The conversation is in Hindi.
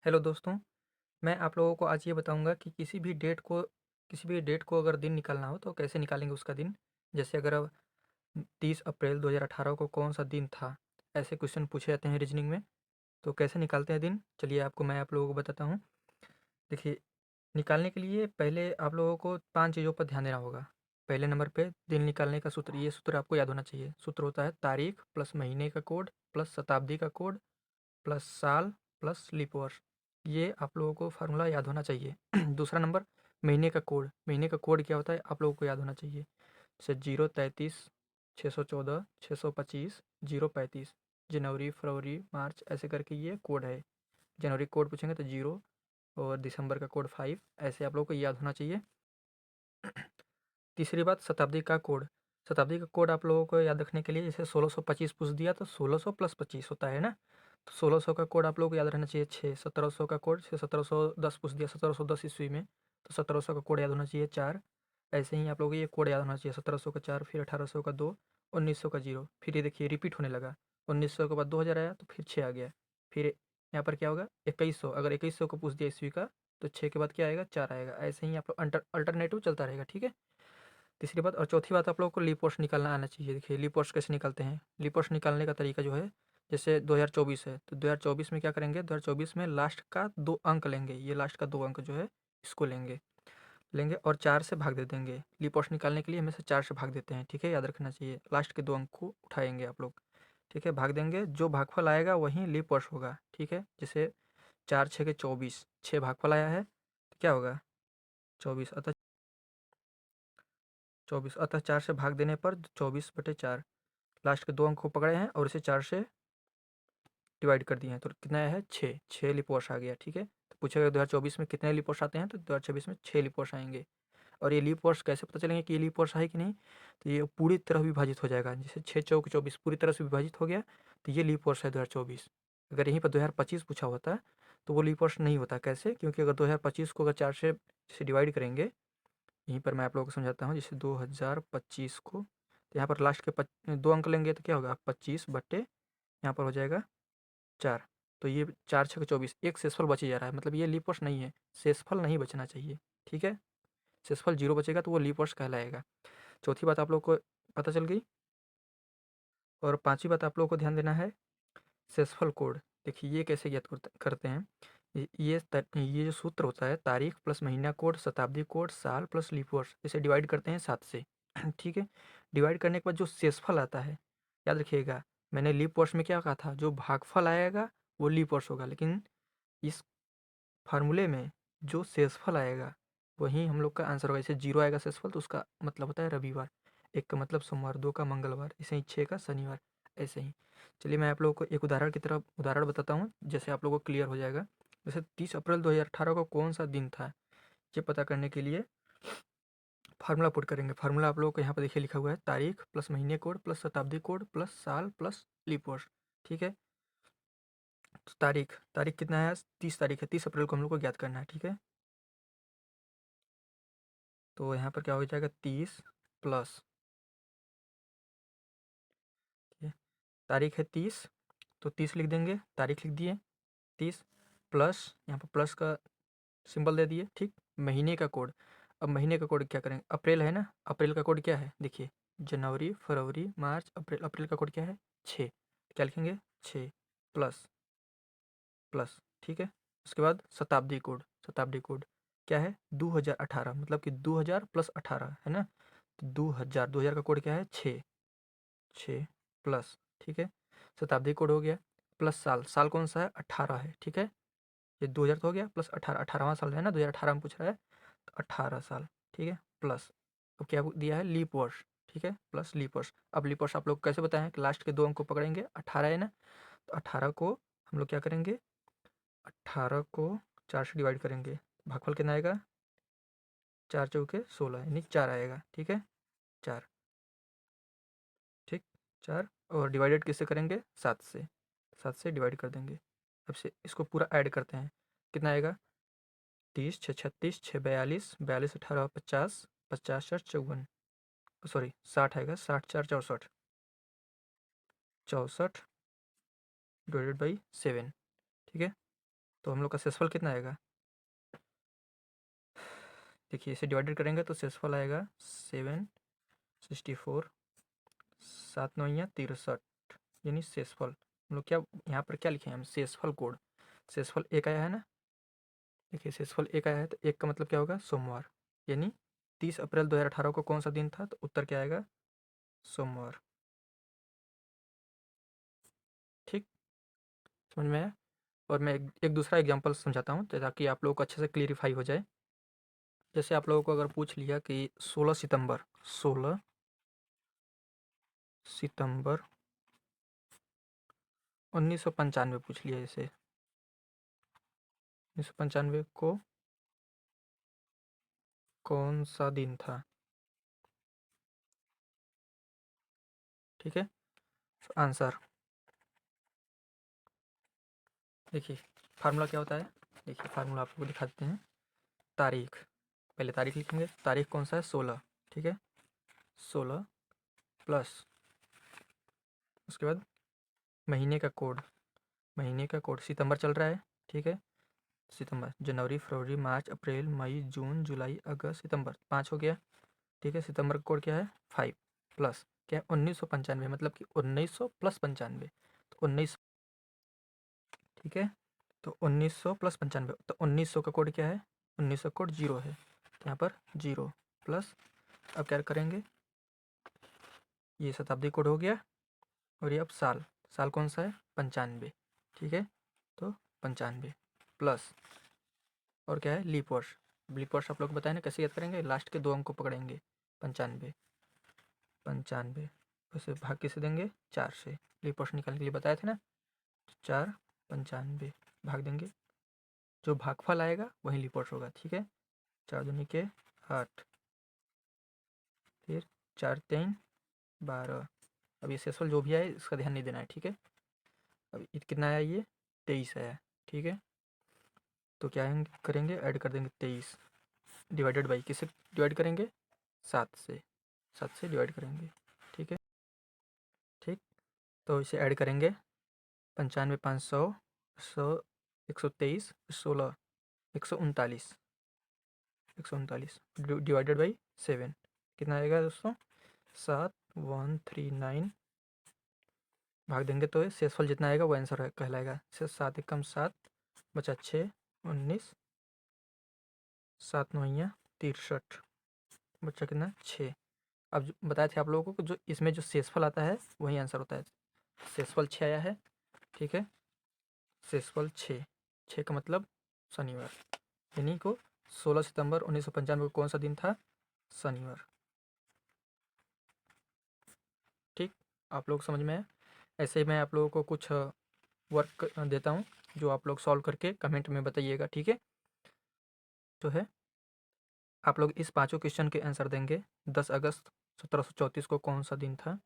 हेलो दोस्तों, मैं आप लोगों को आज ये बताऊंगा कि किसी भी डेट को अगर दिन निकालना हो तो कैसे निकालेंगे उसका दिन। जैसे अगर अब 30 अप्रैल 2018 को कौन सा दिन था, ऐसे क्वेश्चन पूछे जाते हैं रीजनिंग में। तो कैसे निकालते हैं दिन, चलिए आप लोगों को बताता हूँ। देखिए, निकालने के लिए पहले आप लोगों को 5 चीज़ों पर ध्यान देना होगा। पहले नंबर पे दिन निकालने का सूत्र, ये सूत्र आपको याद होना चाहिए। सूत्र होता है तारीख प्लस महीने का कोड प्लस शताब्दी का कोड प्लस साल प्लस लीप वर्ष। ये आप लोगों को फार्मूला याद होना चाहिए। दूसरा नंबर, महीने का कोड क्या होता है आप लोगों को याद होना चाहिए। जैसे 033 614 625 035, जनवरी फरवरी मार्च ऐसे करके ये कोड है। जनवरी कोड पूछेंगे तो 0, और दिसंबर का कोड 5, ऐसे आप लोगों को याद होना चाहिए। तीसरी बात, शताब्दी का कोड आप लोगों को याद रखने के लिए, जैसे 1625 पूछ दिया तो 1600 प्लस 25 होता है ना। तो 1600 का कोड आप लोगों को याद रहना चाहिए 6। 1700 का कोड, 1710 पूछ दिया 1710 ईस्वी में, तो 1700 का कोड याद होना चाहिए 4। ऐसे ही आप लोगों को ये कोड याद होना चाहिए 1700 का 4, फिर 1800 का 2, 1900 का 0। फिर ये देखिए रिपीट होने लगा, 1900 के बाद 2000 आया तो फिर 6 आ गया। फिर यहाँ पर क्या होगा 2100, अगर 2100 को पूछ दिया ईस्वी का तो 6 के बाद क्या आएगा 4 आएगा। ऐसे ही आप लोग अल्टरनेटिव चलता रहेगा, ठीक है। तीसरी बात और चौथी बात, आप लोगों को लीप वर्ष निकालना आना चाहिए। देखिए लीप वर्ष कैसे निकालते हैं। लीप वर्ष निकालने का तरीका जो है, जैसे 2024 है तो 2024 में क्या करेंगे, 2024 में लास्ट का 2 अंक लेंगे, ये लास्ट का 2 अंक जो है इसको लेंगे लेंगे और 4 से भाग दे देंगे। लीप वर्ष निकालने के लिए हमेशा 4 से भाग देते हैं, ठीक है, याद रखना चाहिए। लास्ट के 2 अंक को उठाएंगे आप लोग, ठीक है, भाग देंगे, जो भागफल आएगा वही लीप वर्ष होगा, ठीक है। जैसे 4 6 के 24, 6 भागफल आया है तो क्या होगा 24, अतः 24, अतः 4 से भाग देने पर 24/4। लास्ट के 2 अंक को पकड़े हैं और इसे 4 से डिवाइड कर दिए हैं तो कितना आया है 6, 6 लिप वर्ष आ गया, ठीक है। तो पूछेगा 2024 में कितने लिप वर्ष आते हैं, तो 2024 में 6 लिप वर्ष आएंगे। और ये लीप वर्ष कैसे पता चलेंगे कि ये लीप वर्ष है कि नहीं, तो ये पूरी तरह विभाजित हो जाएगा। जैसे 6 चौक 24 पूरी तरह से विभाजित हो गया तो ये लीप वर्ष है 2024। अगर यहीं पर 2025 पूछा होता तो वो लीप वर्ष नहीं होता। कैसे, क्योंकि अगर 2025 को अगर 4 से डिवाइड करेंगे, यहीं पर मैं आप लोगों को समझाता हूँ। जैसे 2025 को, तो यहाँ पर लास्ट के 2 अंक लेंगे तो क्या होगा 25 बट्टे यहाँ पर हो जाएगा 4। तो ये 4 6 24, एक शेषफल बच ही जा रहा है, मतलब ये लीप वर्ष नहीं है। शेषफल नहीं बचना चाहिए, ठीक है। शेषफल 0 बचेगा तो वो लीप वर्ष कहलाएगा। चौथी बात आप लोग को पता चल गई। और पांचवी बात आप लोगों को ध्यान देना है, शेषफल कोड। देखिए ये कैसे ज्ञात करते हैं। ये जो सूत्र होता है, तारीख प्लस महीना कोड शताब्दी कोड साल प्लस लीप वर्ष, इसे डिवाइड करते हैं 7 से। ठीक है, डिवाइड करने के बाद जो शेषफल आता है, याद रखिएगा, मैंने लीप वर्ष में क्या कहा था, जो भागफल आएगा वो लीप वर्ष होगा, लेकिन इस फार्मूले में जो शेषफल आएगा वही हम लोग का आंसर होगा। जैसे 0 आएगा शेषफल तो उसका मतलब होता है रविवार, 1 का मतलब सोमवार, 2 का मंगलवार, ऐसे ही 6 का शनिवार, ऐसे ही। चलिए मैं आप लोगों को एक उदाहरण बताता हूँ, जैसे आप लोगों को क्लियर हो जाएगा। जैसे 30 अप्रैल 2018 को कौन सा दिन था, ये पता करने के लिए फार्मूला पुट करेंगे। फार्मूला आप लोगों को यहाँ पर देखिए लिखा हुआ है, तारीख प्लस महीने कोड प्लस शताब्दी कोड प्लस साल प्लस लीप वर्ष, ठीक है। तो तारीख तारीख कितना है, 30 तारीख है, 30 अप्रैल को हम लोग को ज्ञात करना है, ठीक है। तो यहाँ पर क्या हो जाएगा 30 प्लस, ठीक है, तारीख है 30 तो 30 लिख देंगे, तारीख लिख दिए 30, प्लस यहाँ पर प्लस का सिंबल दे दिए, ठीक। महीने का कोड, अब महीने का कोड क्या करेंगे, अप्रैल है ना, अप्रैल का कोड क्या है देखिए, जनवरी फरवरी मार्च अप्रैल, अप्रैल का कोड क्या है 6, क्या लिखेंगे 6 प्लस प्लस, ठीक है। उसके बाद शताब्दी कोड क्या है 2018, मतलब कि 2000 प्लस 18 है ना, तो 2000 का कोड क्या है 6, 6 प्लस, ठीक है। शताब्दी कोड हो गया, प्लस साल, साल कौन सा है 18 है, ठीक है। ये 2000 तो हो गया, प्लस 18, 18वां साल है ना, 2018 में पूछ रहा है तो 18 साल, ठीक है, प्लस अब क्या दिया है लीप वर्ष, ठीक है, प्लस लीप वर्ष। अब लीप वर्ष आप लोग कैसे बताएं कि लास्ट के 2 अंक को पकड़ेंगे, 18 है ना, तो 18 को हम लोग क्या करेंगे, 18 को 4 से डिवाइड करेंगे, भागफल कितना आएगा 4 चौके 16, यानी 4 आएगा, ठीक है, 4, ठीक, 4। और डिवाइडेड किससे करेंगे 7 से, 7 से डिवाइड कर देंगे। अब से इसको पूरा ऐड करते हैं, कितना आएगा 30 6 36 6 42, 42 18 50, 50 4 54, सॉरी 60 आएगा, 60 4 64, 64 डिवाइडेड बाई 7, ठीक है। तो हम लोग का शेषफल कितना आएगा, देखिए इसे डिवाइडेड करेंगे तो शेषफल आएगा 764, 7 9 63, यानी शेषफल हम लोग क्या यहाँ पर क्या लिखे हैं हम, शेषफल कोड, शेषफल एक आया है ना, देखिए शेषफल एक आया है तो एक का मतलब क्या होगा, सोमवार, यानी 30 अप्रैल 2018 को कौन सा दिन था, तो उत्तर क्या आएगा, सोमवार। ठीक, समझ में आया। और मैं एक दूसरा एग्जांपल समझाता हूँ ताकि आप लोगों को अच्छे से क्लियरिफाई हो जाए। जैसे आप लोगों को अगर पूछ लिया कि 16 सितंबर 1995 पूछ लिया, जैसे 1995 को कौन सा दिन था, ठीक है, आंसर देखिए फार्मूला क्या होता है, देखिए फार्मूला आपको दिखा देते हैं। तारीख, पहले तारीख लिखेंगे, तारीख कौन सा है, 16, ठीक है, 16 प्लस उसके बाद महीने का कोड, महीने का कोड सितंबर चल रहा है, ठीक है, सितंबर, जनवरी फरवरी मार्च अप्रैल मई जून जुलाई अगस्त सितंबर, 5 हो गया, ठीक है। सितंबर का कोड क्या है, 5 प्लस क्या है, 1995, मतलब कि 1900 प्लस 95, तो 19, ठीक है, तो 1900 प्लस 95, तो 1900 का कोड क्या है, 1900 कोड 0 है, तो यहाँ पर 0 प्लस, अब क्या करेंगे, ये शताब्दी कोड हो गया, और ये अब साल, साल कौन सा है, 95, ठीक है, तो 95 प्लस, और क्या है, लीप वर्ष, लीप वर्ष आप लोग बताए ना कैसे याद करेंगे, लास्ट के 2 अंक को पकड़ेंगे, 95, 95 उसे भाग किसे देंगे, 4 से, लीप वर्ष निकालने के लिए बताए थे ना, 4 95 भाग देंगे, जो भागफल आएगा वही लीप वर्ष होगा, ठीक है, 4 दूनी के 8, फिर 4 3 12, अब ये शेषफल जो भी आए इसका ध्यान नहीं देना है, ठीक है। अब कितना आया, ये 23 आया, ठीक है, तो क्या करेंगे, ऐड कर देंगे 23 डिवाइडेड बाई, किससे डिवाइड करेंगे, 7 से, 7 से डिवाइड करेंगे, ठीक है, ठीक, तो इसे ऐड करेंगे, 95 500 100 123 16 139 139 डिवाइडेड बाई 7, कितना आएगा दोस्तों, 7139, भाग देंगे तो शेषफल जितना आएगा वो आंसर कहलाएगा, 7 एकम 7 बचा 6 19 7 9 63, बच्चा कितना 6। अब बताए थे आप लोगों को जो इसमें जो शेषफल आता है वही आंसर होता है, शेषफल 6 आया है, ठीक है, शेषफल 6, 6 का मतलब शनिवार, यानी को 16 सितंबर 1995 को कौन सा दिन था, शनिवार। ठीक, आप लोग समझ में है। ऐसे ही मैं आप लोगों को कुछ वर्क देता हूँ जो आप लोग सॉल्व करके कमेंट में बताइएगा, ठीक है। तो है आप लोग इस 5 क्वेश्चन के आंसर देंगे, 10 अगस्त 1734 को कौन सा दिन था,